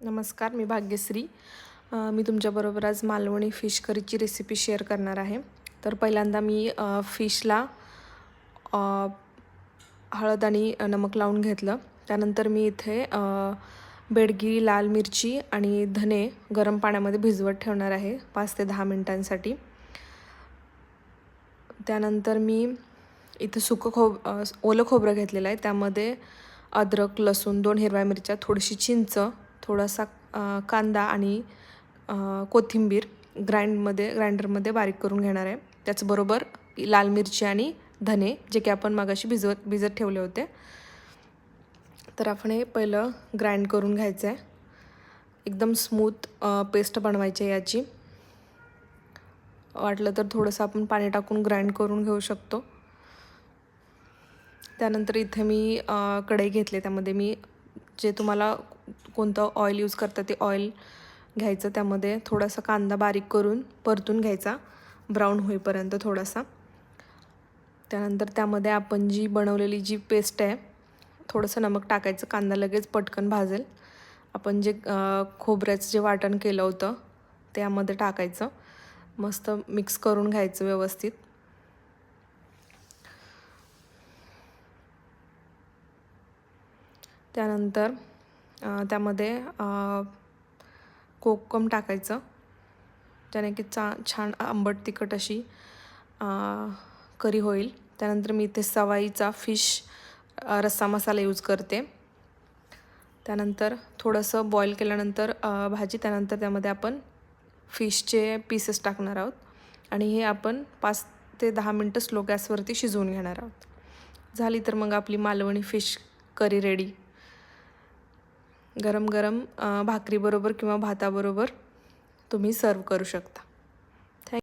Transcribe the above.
नमस्कार, मी भाग्यश्री. मी तुमच्याबरोबर आज मालवणी फिश करीची रेसिपी शेअर करणार आहे. तर पहिल्यांदा मी फिशला हळद आणि नमक लावून घेतलं. त्यानंतर मी इथे बेडगी, लाल मिरची आणि धने गरम पाण्यामध्ये भिजवत ठेवणार आहे 5 ते 10 मिनिटांसाठी. त्यानंतर मी इथे ओलं खोबरं घेतलेलं आहे. त्यामध्ये अद्रक, लसूण, 2 हिरव्या मिरच्या, थोडीशी चिंच, थोडासा कांदा आणि कोथिंबीर ग्राइंडरमध्ये बारीक करून घेणार आहे. त्याचबरोबर लाल मिरची आणि धने जे की आपण मगाशी भिजत ठेवले होते. तर आपण हे पहिलं ग्राइंड करून घ्यायचं आहे. एकदम स्मूथ पेस्ट बनवायची आहे याची. वाटलं तर थोडंसं आपण पाणी टाकून ग्राइंड करून घेऊ शकतो. त्यानंतर इथे मी कढई घेतली. त्यामध्ये मी जे तुम्हाला कोणतं ऑइल यूज करता ते ऑइल घ्यायचं. त्यामध्ये थोडासा कांदा बारीक करून परतून घ्यायचा ब्राऊन होईपर्यंत थोडासा. त्यानंतर त्यामध्ये आपण जी बनवलेली जी पेस्ट आहे थोडंसं नमक टाकायचं. कांदा लगेच पटकन भाजेल. आपण जे खोबऱ्याचं जे वाटण केलं होतं त्यामध्ये टाकायचं. मस्त मिक्स करून घ्यायचं व्यवस्थित. त्यानंतर त्यामध्ये कोकम टाकायचं, त्याने की छान आंबट तिखट अशी करी होईल. त्यानंतर मी इथे सवाईचा फिश रस्सा मसाला यूज करते. त्यानंतर थोडंसं बॉईल केल्यानंतर भाजी, त्यानंतर त्यामध्ये आपण फिशचे पीसेस टाकणार आहोत आणि हे आपण 5 ते 10 मिनटं स्लो गॅसवरती शिजवून घेणार आहोत. झाली तर मग आपली मालवणी फिश करी रेडी. गरम गरम भाकरीबरोबर किंवा भाताबरोबर तुम्ही सर्व करू शकता.